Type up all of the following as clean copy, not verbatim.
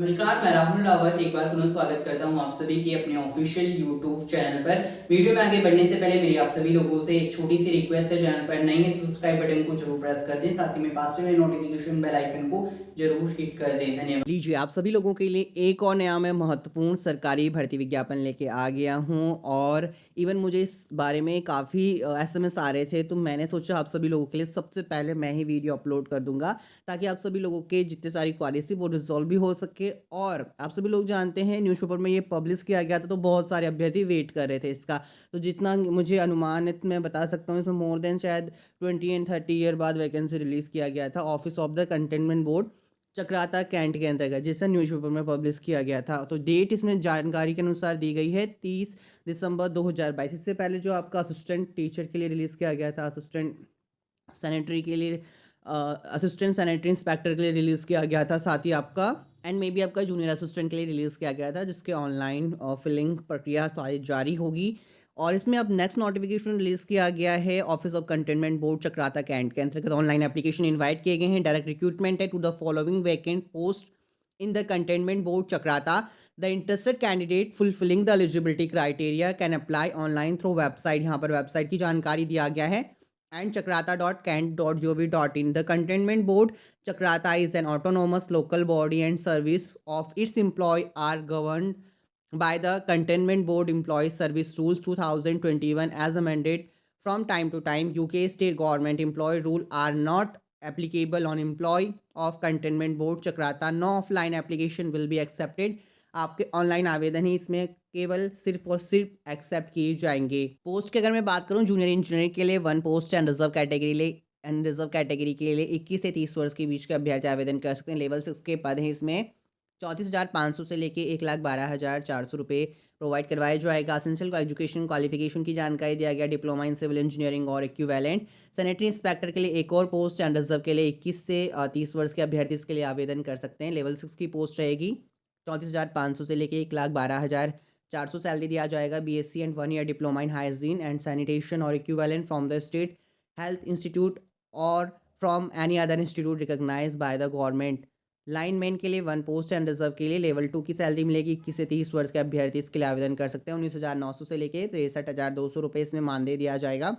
नमस्कार, मैं राहुल रावत एक बार पुनः स्वागत करता हूं आप सभी की अपने ऑफिशियल यूट्यूब चैनल पर। वीडियो में आगे बढ़ने से पहले मेरी आप सभी लोगों से एक छोटी सी रिक्वेस्ट है, चैनल पर नई है तो सब्सक्राइब बटन को जरूर प्रेस कर दें, साथ ही में पास में नोटिफिकेशन बेल आइकन को जरूर हिट कर दें। धन्यवाद। लीजिए, आप सभी लोगों के लिए एक और नया मैं महत्वपूर्ण सरकारी भर्ती विज्ञापन लेके आ गया हूँ। और इवन मुझे इस बारे में काफ़ी SMS आ रहे थे, तो मैंने सोचा आप सभी लोगों के लिए सबसे पहले मैं ही वीडियो अपलोड कर दूंगा, ताकि आप सभी लोगों के जितने सारी क्वारीज थी वो रिजॉल्व भी हो सके। और आप सभी लोग जानते हैं न्यूज़पेपर में ये पब्लिश किया गया था, तो बहुत सारे अभ्यर्थी वेट कर रहे थे इसका। तो जितना मुझे अनुमानित मैं बता सकता हूँ, इसमें मोर देन शायद 20 and 30 ईयर बाद वैकेंसी रिलीज़ किया गया था office of the containment board Chakrata cantt के अंतर्गत, जिसे न्यूज़पेपर में पब्लिश किया गया था। तो डेट इसमें जानकारी के अनुसार दी गई है 30 दिसंबर 2022। इससे पहले जो आपका असिस्टेंट टीचर के लिए रिलीज़ किया गया था, असिस्टेंट सैनिटरी के लिए, असिस्टेंट सैनिटरी इंस्पेक्टर के लिए रिलीज़ किया गया था, साथ ही आपका एंड मे बी आपका जूनियर असिस्टेंट के लिए रिलीज़ किया गया था, जिसके ऑनलाइन फिलिंग प्रक्रिया सारी जारी होगी। और इसमें अब नेक्स्ट नोटिफिकेशन रिलीज़ किया गया है office of containment board Chakrata cantt के अंतर्गत। ऑनलाइन एप्लीकेशन इन्वाइट किए गए हैं। डायरेक्ट रिक्रूटमेंट है to the following vacant post in the containment board chakrata. The interested candidate fulfilling the eligibility criteria can apply online through website। यहाँ पर website की जानकारी दिया गया है and chakrata.kent.gov.in। The containment board chakrata is an autonomous local body and service of its employee are governed by the containment board employee service rules 2021 as amended from time to time। UK state government employee rule are not applicable on employee of containment board Chakrata. No offline application will be accepted. आपके online आवेदन ही इसमें केवल सिर्फ और सिर्फ accept किए जाएंगे। पोस्ट की अगर मैं बात करूं, जूनियर इंजीनियर के लिए 1 पोस्ट एंड रिजर्व कैटेगरी के लिए 21 से 30 वर्ष के बीच के अभ्यर्थी आवेदन कर सकते हैं। लेवल 6 के पद हैं इसमें। 34,500 से लेके 1,12,400 रुपये प्रोवाइड करवाया जाएगा। एसेंशियल एजुकेशन क्वालिफिकेशन की जानकारी दिया गया, डिप्लोमा इन सिविल इंजीनियरिंग और इक्विवेलेंट। सैनिटरी इंस्पेक्टर के लिए एक और पोस्ट एंड रिजर्व के लिए 21 से 30 वर्ष के अभ्यर्थी इसके लिए आवेदन कर सकते हैं। लेवल 6 की पोस्ट रहेगी। 34,500 से लेके 1,12,400 सैलरी दिया जाएगा। BSc and 1 year diploma in hygiene and sanitation और equivalent from the state health institute और from any other institute recognised by the government. Lineman के लिए 1 पोस्ट एंड रिजर्व के लिए लेवल 2 की सैलरी मिलेगी। 21 से 30 वर्ष के अभ्यर्थी इसके लिए आवेदन कर सकते हैं। 19,900 से लेके 63,200 रुपये इसमें मानदेय दिया जाएगा।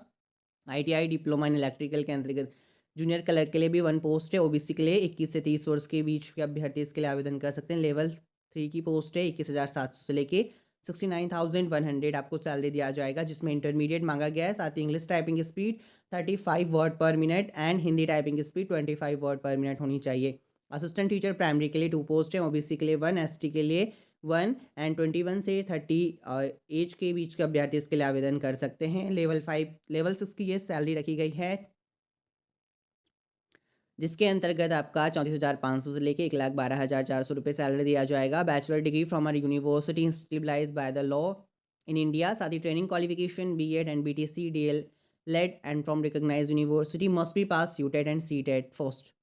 ITI डिप्लोमा इन इलेक्ट्रिकल के अंतर्गत जूनियर क्लर्क के लिए भी 1 पोस्ट है। OBC के लिए 21 से 30 वर्ष के बीच के अभ्यर्थी इसके लिए आवेदन कर सकते हैं। लेवल 3 की पोस्ट है। 21,700 से लेके 69,100 आपको सैलरी दिया जाएगा, जिसमें इंटरमीडिएट मांगा गया है। साथ ही English typing speed 35 word per minute and Hindi typing speed 25 word per minute होनी चाहिए। असिस्टेंट टीचर प्राइमरी के लिए 2 पोस्ट है। OBC के लिए 1, ST के लिए 1 एंड 21 से 30 एज के बीच के अभ्यर्थी इसके लिए आवेदन कर सकते हैं। लेवल 6 की ये सैलरी रखी गई है, जिसके अंतर्गत आपका 34,500 से लेके 1,12,400 रुपये सैलरी दिया जाएगा। Bachelor degree from our university established by the law in India. साथ ही training qualification BEd and BTC DL and from recognised university must be pass UTET and CTET first.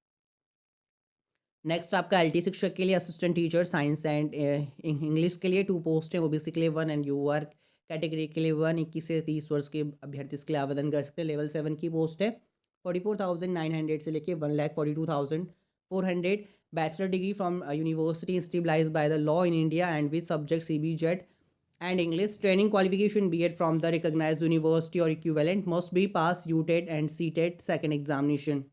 Next आपका LT शिक्षक के लिए assistant teacher science and English के लिए 2 post है। OBC के लिए 1 एंड UR कैटेगरी के लिए 1। 21 से 30 वर्ष के अभ्यर्थी इसके लिए आवेदन कर सकते हैं। लेवल 7 की पोस्ट है। 44,900 से लेके 1,42,400। Bachelor degree from university established by the law in India and with subject CBZ and English. Training qualification BEd from the recognised university और equivalent must be pass UTET and CTET second examination.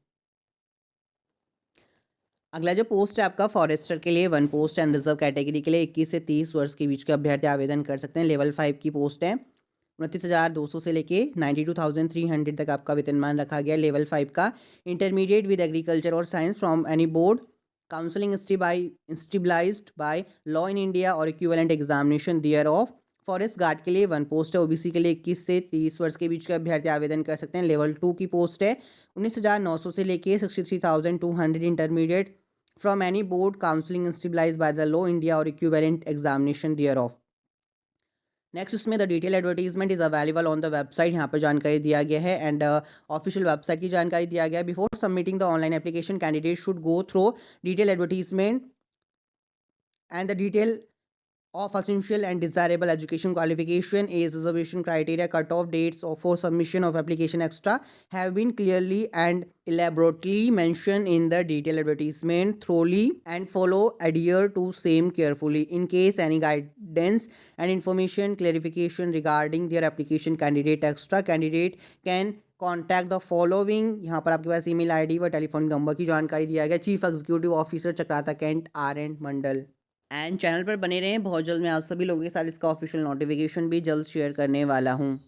अगला जो post है आपका forester के लिए 1 post and reserve category के लिए 21 से 30 वर्ष के बीच के अभ्यर्थी आवेदन कर सकते हैं। लेवल 5 की पोस्ट है। 29,200 से लेके 92,300 तक आपका वेतनमान रखा गया। लेवल 5 का इंटरमीडिएट विद एग्रीकल्चर और science from any board counselling established by law in India और equivalent examination thereof. Forest guard के लिए 1 पोस्ट है। OBC के लिए 21 से 30 वर्ष के बीच के अभ्यर्थी आवेदन कर सकते हैं। लेवल 2 की पोस्ट है। 19,900 से लेके 63,200 intermediate from any board counselling established by the law India और equivalent examination thereof. Next उसमें the detail advertisement is available on the website. यहाँ पर जानकारी दिया गया है एंड ऑफिशियल वेबसाइट की जानकारी दिया गया है। Before submitting the online application candidate should go through detail advertisement and the detail of essential and desirable education qualification, age reservation criteria, cut-off dates for submission of application extra have been clearly and elaborately mentioned in the detailed advertisement. Thoroughly and follow adhere to same carefully. In case any guidance and information clarification regarding their application candidate extra, candidate can contact the following. यहाँ पर आपके पास email ID व telephonic number की जानकारी दिया गया। Chief executive officer Chakrata cantt RN Mandal. And channel पर बने रहें, बहुत जल्द मैं आप सभी लोगों के साथ इसका ऑफिशियल नोटिफिकेशन भी जल्द शेयर करने वाला हूँ।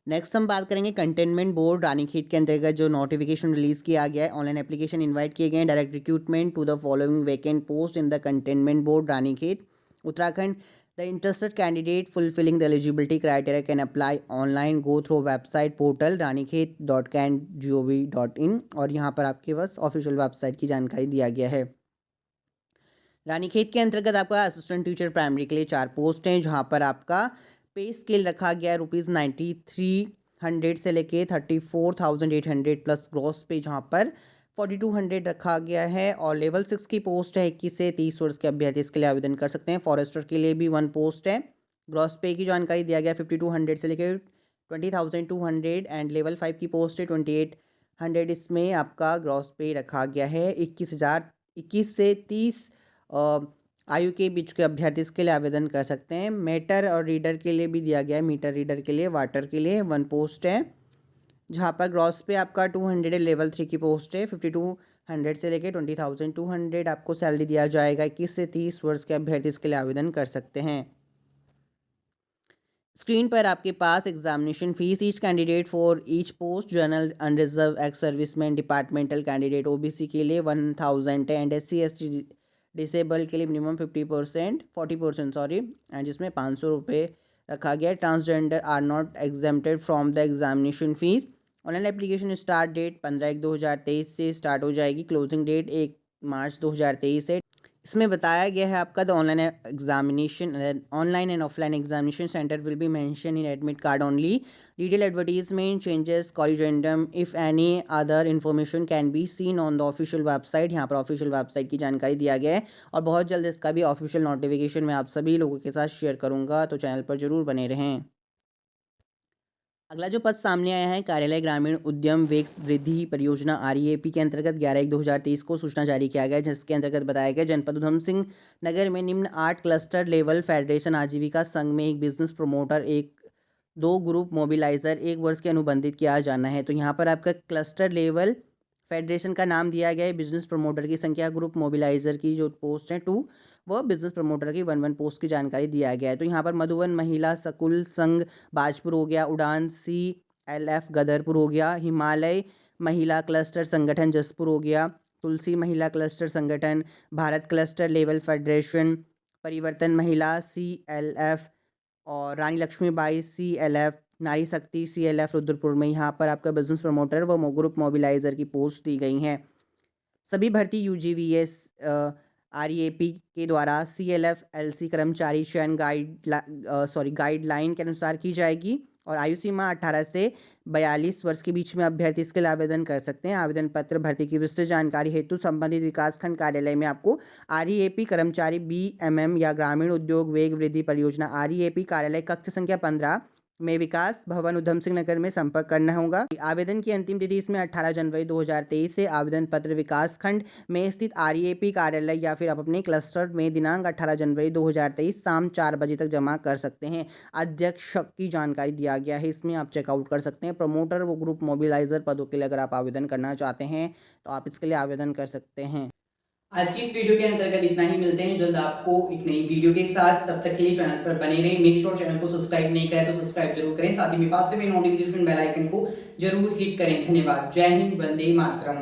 नेक्स्ट हम बात करेंगे कंटेनमेंट बोर्ड रानीखेत के अंतर्गत जो नोटिफिकेशन रिलीज किया गया है। ऑनलाइन एप्लीकेशन इनवाइट किए गए हैं। Direct recruitment to the following vacant post in the containment board Ranikhet Uttarakhand. The interested candidate fulfilling the eligibility criteria can apply online. Go through website portal ranikhet.can.gov.in और यहाँ पर आपके पास ऑफिशियल वेबसाइट की जानकारी दिया गया है। रानीखेत के अंतर्गत आपका असिस्टेंट टीचर प्राइमरी के लिए 4 पोस्ट हैं, जहाँ पर आपका पे स्केल रखा गया है ₹9300 से लेके 34,800 प्लस ग्रॉस पे, जहाँ पर 4200 रखा गया है। और लेवल 6 की पोस्ट है। 21 से 30 वर्ष के अभ्यर्थी इसके लिए आवेदन कर सकते हैं। फॉरेस्टर के लिए भी 1 पोस्ट है। ग्रॉस पे की जानकारी दिया गया 5200 से लेकर 20,200 एंड लेवल 5 की पोस्ट है 2800। इसमें आपका ग्रॉस पे रखा गया है। 21 से 30 आयु के बीच के अभ्यर्थी इसके लिए आवेदन कर सकते हैं। मीटर और रीडर के लिए भी दिया गया है। मीटर रीडर के लिए, वाटर के लिए 1 पोस्ट है, जहाँ पर ग्रॉस पे आपका 200 है। लेवल 3 की पोस्ट है। 5200 से लेके 20,200 आपको सैलरी दिया जाएगा। 21 से 30 वर्ष के अभ्यर्थी इसके लिए आवेदन कर सकते हैं। स्क्रीन पर आपके पास examination fee each candidate for each post general unreserved ex serviceman departmental candidate OBC के लिए 1000 है एंड SC/ST डिसेबल के लिए मिनिमम 40% सॉरी, एंड जिसमें 500 रुपये रखा गया है। Transgender are not exempted from the examination fees. Online application start date 15/1/2023 से स्टार्ट हो जाएगी। क्लोजिंग डेट 1 मार्च 2023 है। इसमें बताया गया है आपका the online and offline examination centre will be mention in admit card only. Detail advertisement changes corrigendum if any other information can be seen on the official website. यहाँ पर ऑफिशियल वेबसाइट की जानकारी दिया गया है और बहुत जल्द इसका भी ऑफिशियल नोटिफिकेशन मैं आप सभी लोगों के साथ शेयर करूँगा, तो चैनल पर जरूर बने रहें। अगला जो पद सामने आया है कार्यालय ग्रामीण उद्यम वेग वृद्धि परियोजना REAP के अंतर्गत 11/1/2023 को सूचना जारी किया गया, जिसके अंतर्गत बताया गया जनपद उधम सिंह नगर में निम्न 8 क्लस्टर लेवल फेडरेशन आजीविका संघ में 1 बिजनेस प्रमोटर 2 ग्रुप मोबिलाइजर 1 वर्ष के अनुबंधित किया जाना है। तो यहाँ पर आपका क्लस्टर लेवल फेडरेशन का नाम दिया गया है। बिजनेस प्रमोटर की संख्या, ग्रुप मोबिलाइजर की जो पोस्ट है 2, वह बिजनेस प्रमोटर की 1 पोस्ट की जानकारी दिया गया है। तो यहाँ पर मधुवन महिला सकुल संघ बाजपुर हो गया, उड़ान CLF गदरपुर हो गया, हिमालय महिला क्लस्टर संगठन जसपुर हो गया, तुलसी महिला क्लस्टर संगठन, भारत क्लस्टर लेवल फेडरेशन, परिवर्तन महिला CLF और रानी लक्ष्मीबाई CLF, नारी शक्ति CLF रुद्रपुर में। यहाँ पर आपका बिजनेस प्रमोटर व ग्रुप मोबिलाइजर की पोस्ट दी गई हैं। सभी भर्ती UGVS REAP के द्वारा CLF LC कर्मचारी चयन गाइडलाइन के अनुसार की जाएगी और आयु सीमा 18 से 42 वर्ष के बीच में अभ्यर्थी इसके लिए आवेदन कर सकते हैं। आवेदन पत्र भर्ती की विस्तृत जानकारी हेतु संबंधित विकासखंड कार्यालय में आपको REAP कर्मचारी BMM या ग्रामीण उद्योग वेग वृद्धि परियोजना REAP कार्यालय कक्ष संख्या 15 में विकास भवन उधम सिंह नगर में संपर्क करना होगा। आवेदन की अंतिम तिथि इसमें 18 जनवरी 2023 से आवेदन पत्र विकास खंड में स्थित REAP कार्यालय या फिर आप अपने क्लस्टर में दिनांक 18 जनवरी 2023 शाम 4 बजे तक जमा कर सकते हैं। अध्यक्ष की जानकारी दिया गया है, इसमें आप चेकआउट कर सकते हैं। प्रमोटर व ग्रुप मोबिलाइजर पदों के लिए अगर आप आवेदन करना चाहते हैं तो आप इसके लिए आवेदन कर सकते हैं। आज की इस वीडियो के अंतर्गत इतना ही। मिलते हैं जल्द आपको एक नई वीडियो के साथ। तब तक के लिए चैनल पर बने रहें। मेक श्योर चैनल को सब्सक्राइब नहीं करें तो सब्सक्राइब जरूर करें, साथ ही में पास से भी नोटिफिकेशन बेल आइकन को जरूर हिट करें। धन्यवाद। जय हिंद, वंदे मातरम।